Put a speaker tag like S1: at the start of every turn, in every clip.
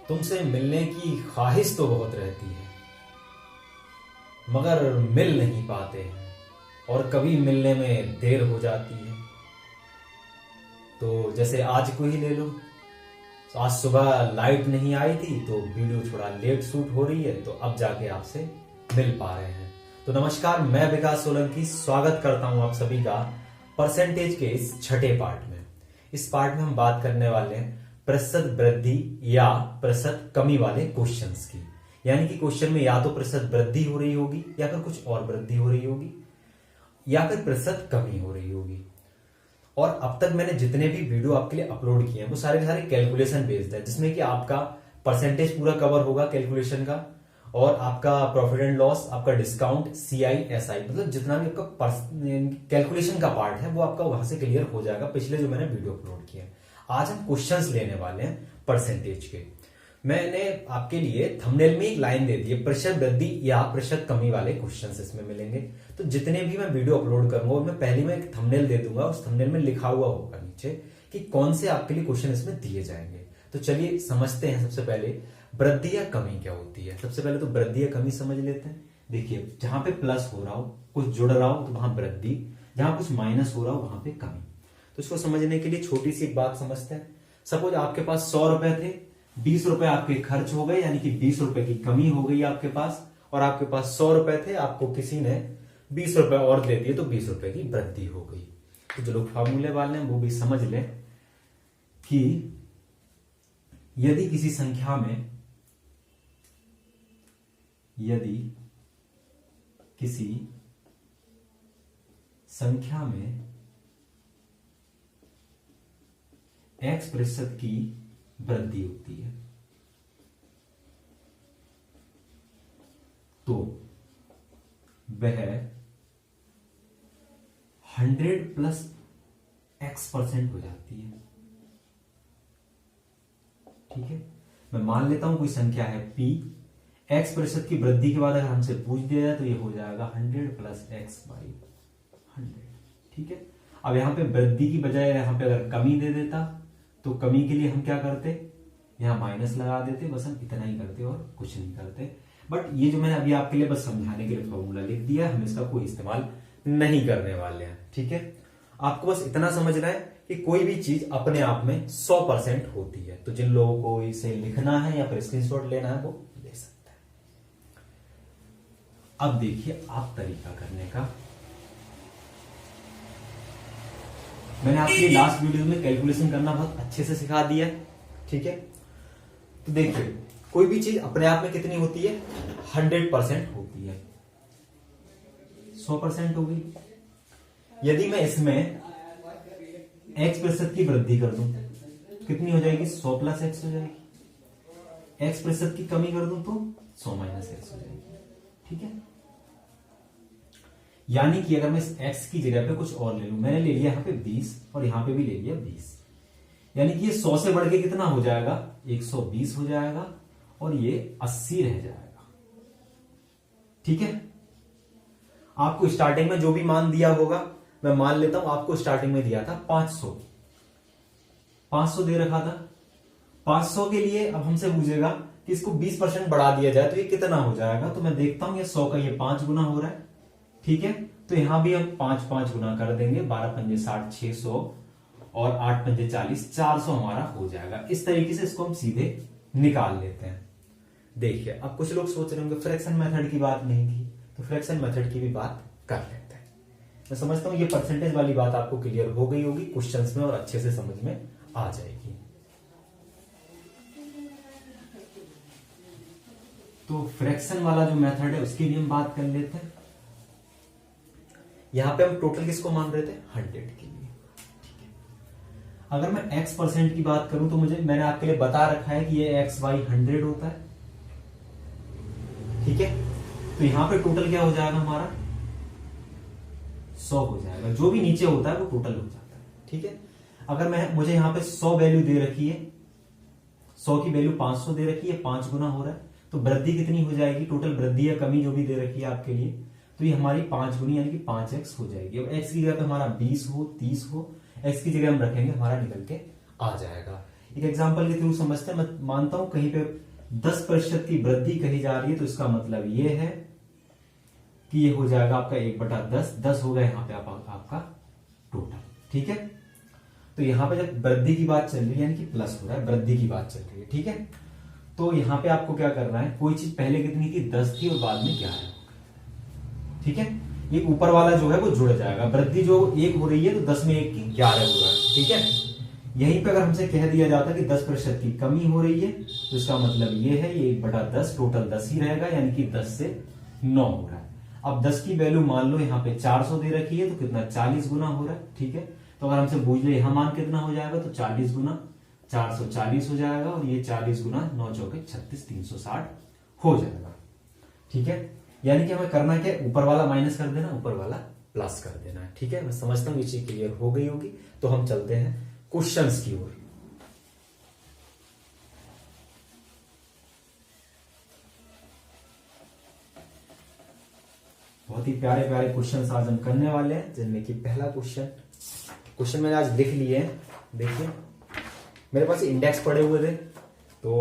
S1: तुमसे मिलने की ख्वाहिश तो बहुत रहती है, मगर मिल नहीं पाते हैं और कभी मिलने में देर हो जाती है। तो जैसे आज को ही ले लो, तो आज सुबह लाइट नहीं आई थी तो वीडियो थोड़ा लेट शूट हो रही है, तो अब जाके आपसे मिल पा रहे हैं। तो नमस्कार, मैं विकास सोलंकी स्वागत करता हूं आप सभी का परसेंटेज के इस छठे पार्ट में। इस पार्ट में हम बात करने वाले हैं प्रतिशत वृद्धि या प्रतिशत कमी वाले क्वेश्चंस की। यानी कि क्वेश्चन में या तो प्रतिशत वृद्धि हो रही होगी या फिर कुछ और वृद्धि हो रही होगी या फिर प्रतिशत कमी हो रही होगी। और अब तक मैंने जितने भी वीडियो आपके लिए अपलोड किए हैं वो सारे के सारे कैलकुलेशन बेस्ड है, जिसमें कि आपका परसेंटेज पूरा कवर होगा कैलकुलेशन का, और आपका प्रॉफिट एंड लॉस, आपका डिस्काउंट, सीआई, एसआई, मतलब जितना भी आपका कैलकुलेशन का पार्ट है वो आपका वहां से क्लियर हो जाएगा पिछले जो मैंने वीडियो अपलोड किए हैं। आज हम क्वेश्चंस लेने वाले हैं परसेंटेज के। मैंने आपके लिए थंबनेल में एक लाइन दे दी है, प्रतिशत वृद्धि या प्रतिशत कमी वाले क्वेश्चंस इसमें मिलेंगे। तो जितने भी मैं वीडियो अपलोड करूंगा उनमें पहले मैं एक थंबनेल दे दूंगा, उस थंबनेल में लिखा हुआ होगा नीचे कि कौन से आपके लिए क्वेश्चन इसमें दिए जाएंगे। तो चलिए समझते हैं सबसे पहले वृद्धि या कमी क्या होती है। सबसे पहले तो वृद्धि या कमी समझ लेते हैं। देखिए, जहां पे प्लस हो रहा हो, कुछ जुड़ रहा हो तो वहां वृद्धि, जहां कुछ माइनस हो रहा हो वहां पे कमी। तो इसको समझने के लिए छोटी सी एक बात समझते हैं। सपोज आपके पास 100 रुपए थे, 20 रुपए आपके खर्च हो गए, यानी कि 20 रुपए की कमी हो गई आपके पास, और आपके पास 100 रुपए थे, आपको किसी ने 20 रुपए और दे दिए तो 20 रुपए की वृद्धि हो गई। तो जो लोग फॉर्मूले वाले हैं वो भी समझ लें कि यदि किसी संख्या में x प्रतिशत की वृद्धि होती है तो वह 100 प्लस x% हो जाती है। ठीक है, मैं मान लेता हूं कोई संख्या है p, x प्रतिशत की वृद्धि के बाद अगर हमसे पूछ दिया जाए तो ये हो जाएगा 100 प्लस x बाई 100। ठीक है, अब यहां पे वृद्धि की बजाय यहां पे अगर कमी दे देता तो कमी के लिए हम क्या करते, यहां माइनस लगा देते, बस हम इतना ही करते और कुछ नहीं करते। बट ये जो मैंने अभी आपके लिए बस समझाने के लिए फॉर्मूला लिख दिया, हम इसका कोई इस्तेमाल नहीं करने वाले हैं। ठीक है, आपको बस इतना समझना है कि कोई भी चीज अपने आप में 100% होती है। तो जिन लोगों को इसे लिखना है या फिर स्क्रीनशॉट लेना है वो ले सकते हैं। अब देखिए आप तरीका करने का। मैंने आपके लास्ट वीडियो में कैलकुलेशन करना बहुत अच्छे से सिखा दिया। ठीक है, तो देखिए कोई भी चीज अपने आप में कितनी होती है, 100% होती है। 100% होगी। यदि मैं इसमें x प्रतिशत की वृद्धि कर दूं कितनी हो जाएगी, 100 प्लस x हो जाएगी। x प्रतिशत की कमी कर दूं तो 100 माइनस x हो जाएगी। ठीक है, यानी कि अगर मैं इस x की जगह पे कुछ और ले लूं, मैंने ले लिया यहां पे 20 और यहां पे भी ले लिया 20, यानी कि ये 100 से बढ़ के कितना हो जाएगा, 120 हो जाएगा और ये 80 रह जाएगा। ठीक है, आपको स्टार्टिंग में जो भी मान दिया होगा, मैं मान लेता हूं आपको स्टार्टिंग में दिया था 500 दे रखा था। 500 के लिए अब हमसे पूछेगा कि इसको 20% बढ़ा दिया जाए तो ये कितना हो जाएगा। तो मैं देखता हूं ये 100 का ये 5 गुना हो रहा है। ठीक है, तो यहां भी हम 5 गुना कर देंगे, 12 पंजे 60, 600 और 8 पंजे 40, 400 हमारा हो जाएगा। इस तरीके से इसको हम सीधे निकाल लेते हैं। देखिए, अब कुछ लोग सोच रहे होंगे फ्रैक्शन मेथड की बात नहीं की, तो फ्रैक्शन मेथड की भी बात कर लेते हैं। मैं समझता हूं ये परसेंटेज वाली बात आपको क्लियर हो गई होगी क्वेश्चंस में और अच्छे से समझ में आ जाएगी। तो फ्रैक्शन वाला जो मेथड है उसकी भी हम बात कर लेते हैं। यहां पे हम टोटल किसको मान रहे थे, 100 के लिए। ठीक है, अगर मैं x% की बात करूं तो मैंने आपके लिए बता रखा है कि ये x बाई 100 होता है। ठीक है, तो यहां पे टोटल क्या हो जाएगा हमारा, 100 हो जाएगा। जो भी नीचे होता है वो टोटल हो जाता है। ठीक है, अगर मुझे यहां पे 100 वैल्यू दे रखी है, 100 की वैल्यू 500 दे रखी है, 5 गुना हो रहा है, तो वृद्धि कितनी हो जाएगी, टोटल वृद्धि या कमी जो भी दे रखी है आपके लिए, तो ये हमारी 5 गुनी यानी कि 5x हो जाएगी। अब x की जगह पे हमारा 20 हो, 30 हो, x की जगह हम रखेंगे, हमारा निकल के आ जाएगा। एक एग्जांपल के थ्रू समझते हैं। मैं मानता हूं कहीं पे 10% की वृद्धि कही जा रही है, तो इसका मतलब ये है कि ये हो जाएगा आपका 1/10। 10 हो गया यहाँ पे आपका टोटल। ठीक है, तो यहां पे जब वृद्धि की बात चल रही है यानी कि प्लस हो रहा है, वृद्धि की बात चल रही है। ठीक है, तो यहां पे आपको क्या करना है, कोई चीज पहले कितनी थी 10 थी और बाद में 11। ठीक है, ये ऊपर वाला जो है वो जुड़ जाएगा। वृद्धि जो 1 हो रही है तो 10 में 1 की 11 हो रहा है। ठीक है, यहीं पे अगर हमसे कह दिया जाता कि 10% की कमी हो रही है तो इसका मतलब ये है ये 1/10 टोटल 10 ही रहेगा, यानी कि 10 से 9 हो रहा है। अब 10 की वैल्यू मान लो यहाँ पे 400 दे रखी है, तो कितना 40 गुना हो रहा है। ठीक है, तो अगर हमसे पूछ ले यहां मान कितना हो जाएगा, तो 40 गुना 440 हो जाएगा, और ये 40 गुना 9 चौके 36 360 हो जाएगा। ठीक है, यानी कि हमें करना क्या है, ऊपर वाला माइनस कर देना, ऊपर वाला प्लस कर देना है। ठीक है, मैं समझता हूं ये चीज क्लियर हो गई होगी। तो हम चलते हैं क्वेश्चंस की ओर। बहुत ही प्यारे प्यारे क्वेश्चंस आज हम करने वाले हैं, जिनमें कि पहला क्वेश्चन मैंने आज लिख लिए हैं। देखिए मेरे पास इंडेक्स पड़े हुए थे, तो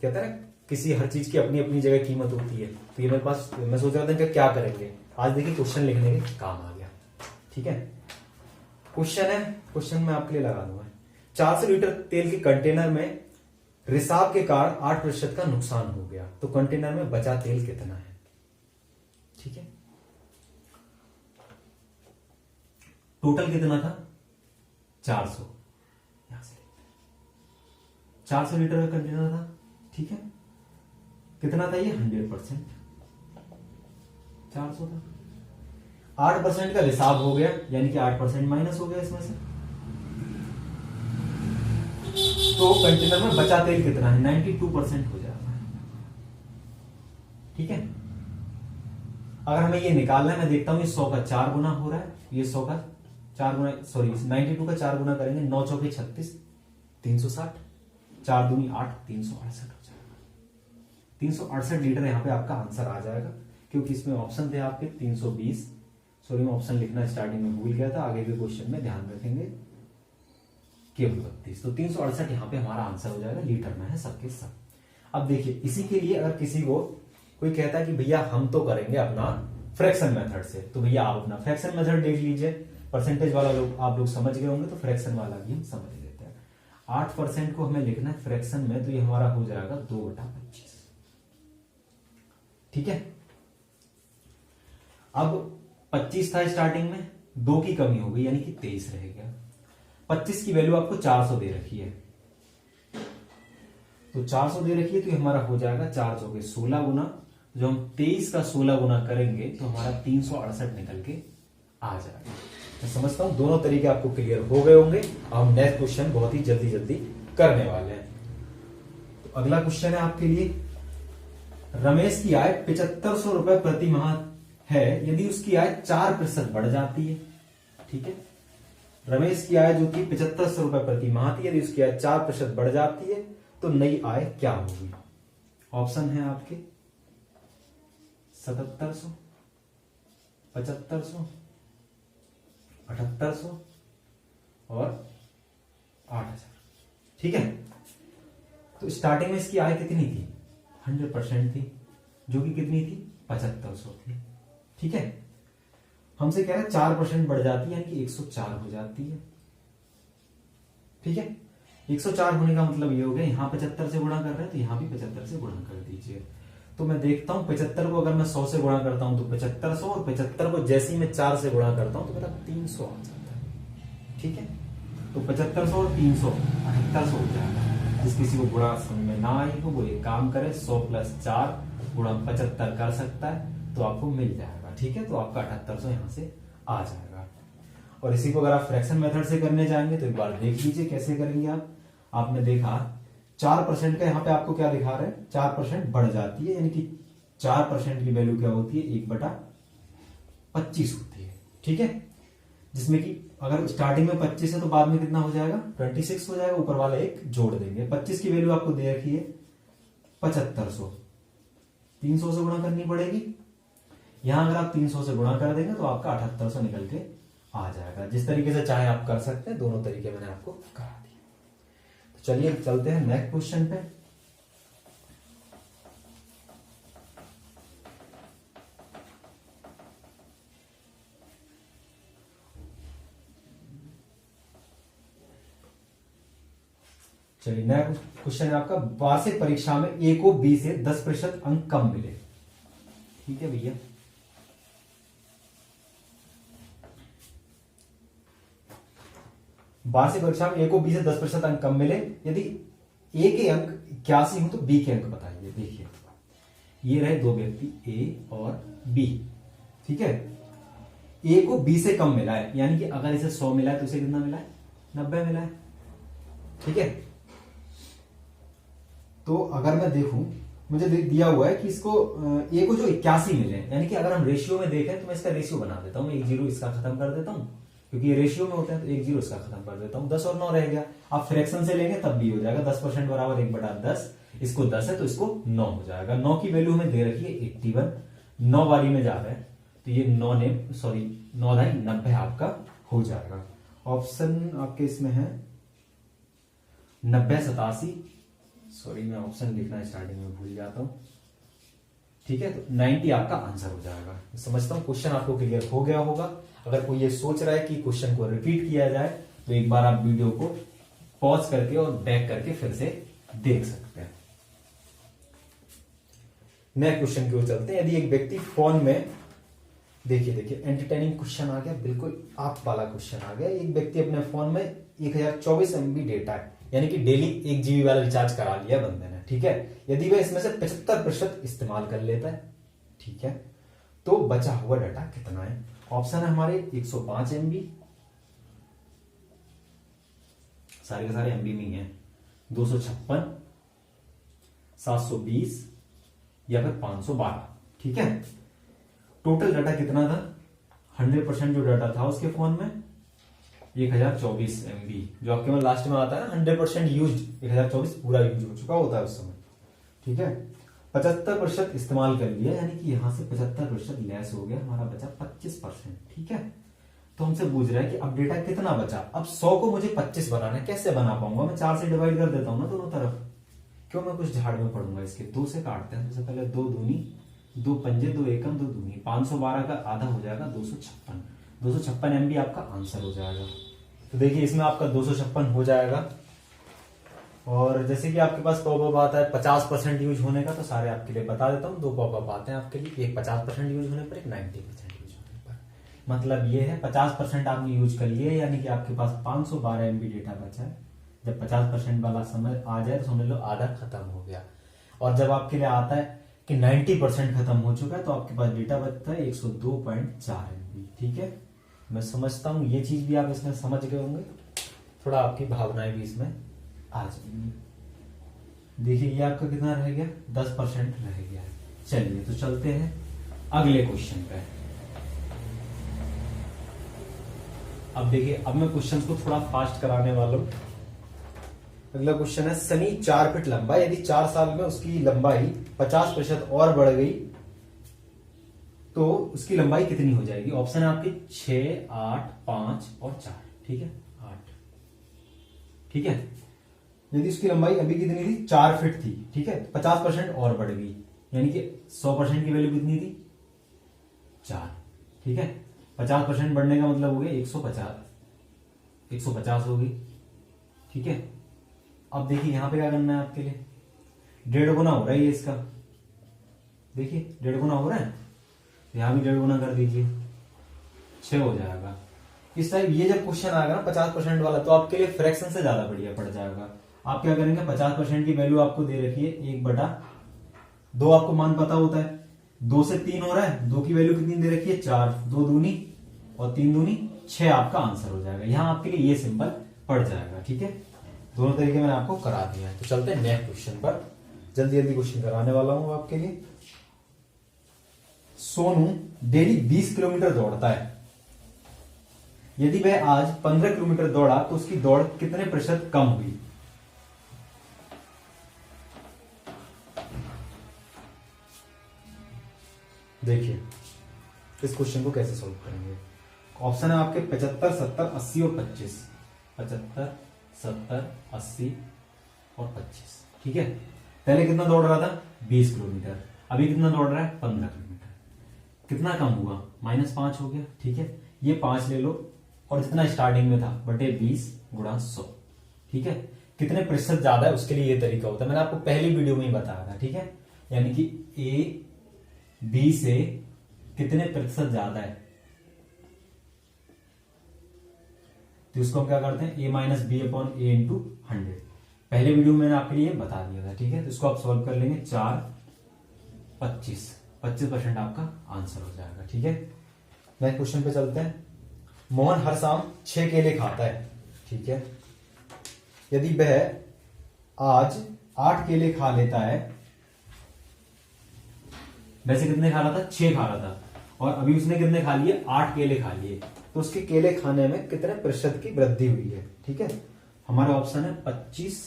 S1: कहते हैं ना किसी हर चीज की अपनी अपनी जगह कीमत होती है। तो ये मेरे पास, मैं सोच रहा था कि क्या करेंगे आज। देखिए क्वेश्चन लिखने के काम आ गया। ठीक है, क्वेश्चन है, क्वेश्चन मैं आपके लिए लगा दूंगा। 400 लीटर तेल के कंटेनर में रिसाव के कारण 8% का नुकसान हो गया, तो कंटेनर में बचा तेल कितना है। ठीक है, टोटल कितना था 400, यहां से 400 लीटर का कंटेनर था। ठीक है, कितना था ये 100%, 400 था। 8% का रिसाव हो गया, यानी कि 8% माइनस हो गया इसमें से। तो कंटेनर में बचा तेल कितना है, 92% हो जाएगा। ठीक है, अगर हमें ये निकालना है, मैं देखता हूं ये 100 का 4 गुना हो रहा है, ये 100 का 4 गुना, सॉरी 92 का 4 गुना करेंगे, 9 चौके 36 360, 4 दूनी 8 368 हो जाएगा। 368 लीटर यहाँ पे आपका आंसर आ जाएगा, क्योंकि इसमें ऑप्शन थे आपके 320। सॉरी मैं ऑप्शन लिखना स्टार्टिंग में भूल गया था, आगे के क्वेश्चन में ध्यान रखेंगे, केवल 32। तो 368 यहाँ पे हमारा आंसर हो जाएगा, लीटर में है सबके सब। अब देखिए इसी के लिए अगर किसी को कोई कहता है कि भैया हम तो करेंगे अपना फ्रैक्शन मेथड से, तो भैया आप अपना फ्रैक्शन मेथड देख लीजिए। परसेंटेज वाला लोग आप लोग समझ गए होंगे, तो फ्रैक्शन वाला भी हम समझ लेते हैं। 8% को हमें लिखना है फ्रैक्शन में, तो ये हमारा हो जाएगा 2/25। ठीक है, अब 25 था स्टार्टिंग में, 2 की कमी हो गई यानी कि 23 रह गया। 25 की वैल्यू आपको 400 दे रखी है, तो 400 दे रखी है, तो ये हमारा हो जाएगा 4 चौके 16 गुना। जो हम 23 का 16 गुना करेंगे तो हमारा 368 निकल के आ जाएगा। मैं समझता हूं दोनों तरीके आपको क्लियर हो गए होंगे। हम नेक्स्ट क्वेश्चन बहुत ही जल्दी जल्दी करने वाले हैं। तो अगला क्वेश्चन है आपके लिए, रमेश की आय 7500 रुपए प्रति माह है, यदि उसकी आय 4% बढ़ जाती है। ठीक है, रमेश की आय जो थी 7500 रुपए प्रति माह थी, यदि उसकी आय 4% बढ़ जाती है तो नई आय क्या होगी। ऑप्शन है आपके 7700, 7500, 7800 और 8000। ठीक है, तो स्टार्टिंग में इसकी आय कितनी थी 100% थी, जो कि कितनी थी 7500 थी। ठीक है, हमसे कह रहा है 4% बढ़ जाती है, यानी कि 104 हो जाती है। ठीक है, 104 होने का मतलब ये हो गया, यहां 75 से गुणा कर रहे हैं तो यहां भी 75 से गुणा कर दीजिए। तो मैं देखता हूं 75 को अगर मैं 100 से गुणा करता हूं तो 7500, और 75 को जैसे ही मैं 4 से गुणा करता हूं तो मेरा 300 आ जाता है। ठीक है, तो 7500 और 300 7800 हो जाएगा। जिस किसी को गुणा समझ में ना आई हो वो एक काम करे, 100 + 4 गुणा 75 कर सकता है, तो आपको मिल जाएगा। ठीक है, तो आपका 7800 यहां से आ जाएगा। और इसी को अगर आप फ्रैक्शन मेथड से करने जाएंगे तो एक बार देख लीजिए कैसे करेंगे आप। आपने देखा 4% का यहाँ पे आपको क्या दिखा रहा है, 4% बढ़ जाती है, यानी कि 4% की वैल्यू क्या होती है 1/25 होती है। ठीक है, जिसमें कि अगर स्टार्टिंग में 25 है तो बाद में कितना हो जाएगा 26 हो जाएगा, ऊपर वाला एक जोड़ देंगे। 25 की वैल्यू आपको दे रखी है 7500, 300 से गुणा करनी पड़ेगी। यहां अगर आप 300 से गुणा कर देंगे तो आपका 7800 निकल के आ जाएगा। जिस तरीके से चाहे आप कर सकते हैं, दोनों तरीके मैंने आपको करा दिए। चलिए चलते हैं नेक्स्ट क्वेश्चन पे। चलिए नेक्स्ट क्वेश्चन है आपका, वार्षिक परीक्षा में ए को बी से 10% अंक कम मिले। ठीक है भैया, वार्षिक परीक्षा में ए को बी से 10% अंक कम मिले, यदि ए के अंक 81 हो तो बी के अंक बताइए। देखिए ये रहे दो व्यक्ति ए और बी, ठीक है। ए को बी से कम मिला है, यानी कि अगर इसे 100 मिला है तो इसे कितना मिला है, 90 मिला है, ठीक है। तो अगर मैं देखूं, मुझे दिया हुआ है कि इसको ए को जो 81 मिले, यानी कि अगर हम रेशियो में देखें तो मैं इसका रेशियो बना देता हूं, 1 0 इसका खत्म कर देता हूं, क्योंकि ये रेशियो में होते हैं, तो 1 0 इसका खत्म कर देता हूं, 10 और 9 रह गया। आप फ्रैक्शन से लेंगे तब भी हो जाएगा, 10% बराबर 1/10, इसको 10 है तो इसको 9 हो जाएगा। 9 की वैल्यू हमें दे रखी है 81, 9 बारी में जा रहा है तो ये 9 90 आपका हो जाएगा। ऑप्शन आपके इसमें है 90 87, सॉरी मैं ऑप्शन लिखना स्टार्टिंग में भूल जाता हूं, ठीक है। तो 90 आपका आंसर हो जाएगा। समझता हूं क्वेश्चन आपको क्लियर हो गया होगा। अगर कोई ये सोच रहा है कि क्वेश्चन को रिपीट किया जाए तो एक बार आप वीडियो को पॉज करके और बैक करके फिर से देख सकते हैं। नेक्स्ट क्वेश्चन की ओर चलते हैं। यदि एक व्यक्ति फोन में, देखिए एंटरटेनिंग क्वेश्चन आ गया, बिल्कुल आप वाला क्वेश्चन आ गया। एक व्यक्ति अपने फोन में 1024 MB डेटा है, यानी कि डेली 1 GB वाला रिचार्ज करा लिया बंदे ने, ठीक है। यदि वह इसमें से 75% इस्तेमाल कर लेता है, ठीक है, तो बचा हुआ डाटा कितना है। ऑप्शन है हमारे 105 MB, सारे के सारे MB में ही है, 256, 720 या फिर 512, ठीक है। टोटल डाटा कितना था, 100% जो डाटा था उसके फोन में 1024 MB, जो आपके में लास्ट में आता है ना 100% यूज, 1024 पूरा यूज हो चुका होता है उस समय, ठीक है। 75% इस्तेमाल कर लिया, यानी कि यहां से 75% लेस हो गया, हमारा बचा 25%, ठीक है। तो हमसे पूछ रहा है कि अब डेटा कितना बचा। अब 100 को मुझे 25 बनाना है, कैसे बना पाऊंगा, मैं 4 से डिवाइड कर देता हूं ना दोनों तरफ, क्यों मैं कुछ झाड़ में पढ़ूंगा। इसके 2 से काटते हैं, सबसे पहले 2 दूनी 2 पंजे 2 एकम 2 दूनी, 512 का आधा हो जाएगा 256, 256 MB आपका आंसर हो जाएगा। तो देखिए इसमें आपका 256 हो जाएगा। और जैसे कि आपके पास पॉपअप आता है 50% यूज होने का, तो सारे आपके लिए बता देता हूँ। 2 पॉपअप आते हैं आपके लिए, एक 50% यूज होने पर, एक 90% यूज होने पर। मतलब ये है 50% आपने यूज कर लिए, यानी कि आपके पास 512 MB डेटा बचा है। जब 50% वाला समय आ जाए तो समझ लो आधा खत्म हो गया। और जब आपके लिए आता है कि 90% खत्म हो चुका है, तो आपके पास डेटा बचता है 102.4 MB, ठीक है। मैं समझता हूं ये चीज भी आप इसमें समझ गए होंगे, थोड़ा आपकी भावनाएं भी इसमें आ जाएंगी। देखिए ये आपका कितना रह गया, 10% रह गया। चलिए तो चलते हैं अगले क्वेश्चन पे। अब देखिए, अब मैं क्वेश्चन को थोड़ा फास्ट कराने वाला हूं। अगला क्वेश्चन है, सनी 4 फीट लंबा, यदि 4 साल में उसकी लंबाई 50% और बढ़ गई तो उसकी लंबाई कितनी हो जाएगी। ऑप्शन है आपके 6, 8, 5 और 4, ठीक है, 8, ठीक है। यदि उसकी लंबाई अभी कितनी थी, 4 फीट थी, ठीक है, 50% और बढ़ गई, यानी कि 100% की वैल्यू कितनी थी, 4, ठीक है। 50% बढ़ने का मतलब हो गया 150 हो गई, ठीक है। अब देखिए यहां पे क्या करना है आपके लिए, 1.5 गुना हो रहा है ये इसका, देखिए 1.5 गुना हो रहा है, यहां भी 1.5 गुना कर दीजिए, 6 हो जाएगा। इस टाइप ये जब क्वेश्चन आएगा ना 50% वाला, तो आपके लिए फ्रैक्शन से ज्यादा बढ़िया पड़ जाएगा। आप क्या करेंगे, 50% की वैल्यू आपको दे रखी है 1/2, आपको मान पता होता है, 2 से 3 हो रहा है, 2 की वैल्यू कितनी दे रखी है 4, 2 दूनी और 3 दूनी 6 आपका आंसर हो जाएगा। यहां आपके लिए ये सिंपल पड़ जाएगा, ठीक है। दोनों तरीके मैंने आपको करा दिया है। तो चलते हैं नेक्स्ट क्वेश्चन पर, जल्दी जल्दी क्वेश्चन कराने वाला हूं आपके लिए। सोनू डेली 20 किलोमीटर दौड़ता है, यदि वह आज 15 किलोमीटर दौड़ा तो उसकी दौड़ कितने प्रतिशत कम हुई। देखिए इस क्वेश्चन को कैसे सॉल्व करेंगे। ऑप्शन है आपके 75, 70, 80 और 25, 75, 70, 80 और 25। ठीक है, पहले कितना दौड़ रहा था 20 किलोमीटर, अभी कितना दौड़ रहा है 15 किलोमीटर। कितना कम हुआ, -5 हो गया। ठीक है, ये 5 ले लो और जितना स्टार्टिंग में था बटे 20 गुणा 100। ठीक है, कितने प्रतिशत ज्यादा है उसके लिए ये तरीका होता है, मैंने आपको पहली वीडियो में ही बताया था। ठीक है, यानी कि ए बी से कितने प्रतिशत ज्यादा है, तो उसको हम क्या करते हैं a minus B upon A into 100। पहले वीडियो में मैंने आपके लिए बता दिया था। ठीक है, तो इसको आप सॉल्व कर लेंगे, 4 25% आपका आंसर हो जाएगा। ठीक है, नेक्स्ट क्वेश्चन पे चलते हैं। मोहन हर शाम 6 केले खाता है। ठीक है, यदि वह आज 8 केले खा लेता है, वैसे कितने खा रहा था 6 खा रहा था, और अभी उसने कितने खा लिए 8 केले खा लिए, तो उसके केले खाने में कितने प्रतिशत की वृद्धि हुई है। ठीक है, हमारा ऑप्शन है 25,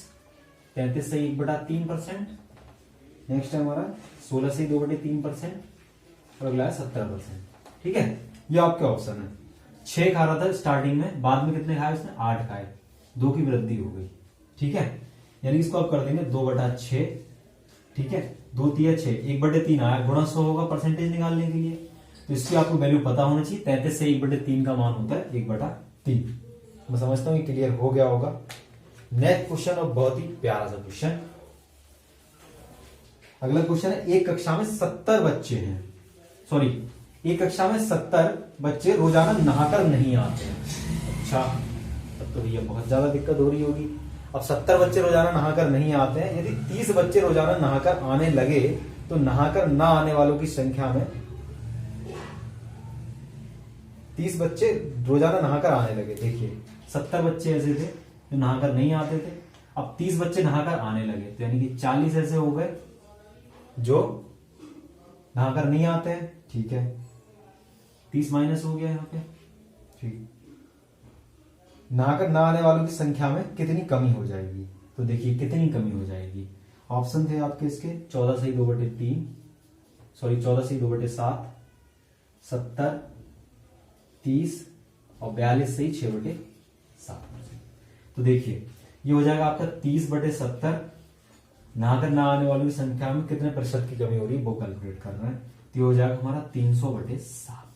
S1: 33 से 1/3%। नेक्स्ट है हमारा 16 से 2/3%, और अगला है 70%। ठीक है, ये आपके ऑप्शन है। 6 खा रहा था स्टार्टिंग में, बाद में कितने खाए उसने 8 खाए, 2 की वृद्धि हो गई। ठीक है, यानी इसको आप कर देंगे 2/6। ठीक है, 2 तिया 6, 1/3 आया, गुणा 100 होगा परसेंटेज निकालने के लिए, तो इसकी आपको वैल्यू पता होना चाहिए। 33 से 1/3 का मान होता है 1/3। मैं समझता हूं ये क्लियर हो गया होगा। नेक्स्ट क्वेश्चन और बहुत ही प्यारा सा क्वेश्चन। अगला क्वेश्चन है, एक कक्षा में 70 बच्चे हैं, सॉरी एक कक्षा में 70 बच्चे रोजाना नहाकर नहीं आते हैं। अच्छा, तब तो भैया बहुत ज्यादा दिक्कत हो रही होगी। अब 70 बच्चे रोजाना नहाकर नहीं आते हैं, यदि 30 बच्चे रोजाना नहाकर आने लगे तो नहाकर ना आने वालों की संख्या में 30 बच्चे रोजाना नहाकर आने लगे। देखिए 70 बच्चे ऐसे थे जो नहाकर नहीं आते थे, अब 30 बच्चे नहाकर आने लगे, तो यानी कि 40 ऐसे हो गए जो नहाकर नहीं आते हैं। ठीक है, 30 माइनस हो गया यहाँ पे। ठीक, नहाकर ना आने वालों की संख्या में कितनी कमी हो जाएगी, तो देखिए कितनी कमी हो जाएगी। ऑप्शन थे आपके इसके 14 से 2/3, सॉरी 14 से 2/7, 70, 30 और 42 से 6/7। तो देखिए ये हो जाएगा आपका 30/70। नहाकर ना आने वालों की संख्या में कितने प्रतिशत की कमी हो रही है वो कैलकुलेट करना है, तो ये हो जाएगा हमारा 300/7।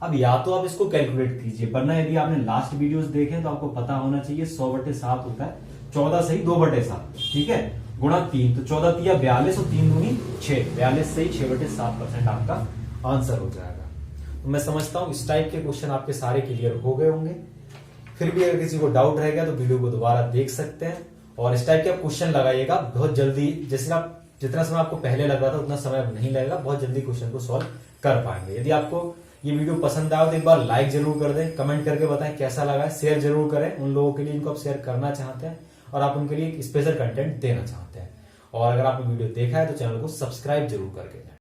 S1: अब या तो आप इसको कैलकुलेट कीजिए, वरना यदि आपने लास्ट वीडियोस देखे तो आपको पता होना चाहिए 100/7 होता है 14 से 2/7। ठीक है, गुणा 3, तो 14 तिया 42 और 3 दूनी 6, 42 से 6/7% आपका आंसर हो जाएगा। तो मैं समझता हूं इस टाइप के क्वेश्चन आपके सारे क्लियर हो गए होंगे। फिर भी अगर किसी को डाउट रह गया तो वीडियो को दोबारा देख सकते हैं, और इस टाइप के आप क्वेश्चन लगाइएगा बहुत जल्दी। जैसे आप जितना समय आपको पहले लग रहा था उतना समय अब नहीं लगेगा, बहुत जल्दी क्वेश्चन को सॉल्व कर पाएंगे। यदि आपको ये वीडियो पसंद आया तो एक बार लाइक जरूर कर दें, कमेंट करके बताएं कैसा लगा है, शेयर जरूर करें उन लोगों के लिए इनको आप शेयर करना चाहते हैं और आप उनके लिए एक स्पेशल कंटेंट देना चाहते हैं। और अगर आपने वीडियो देखा है तो चैनल को सब्सक्राइब जरूर करके जाएं।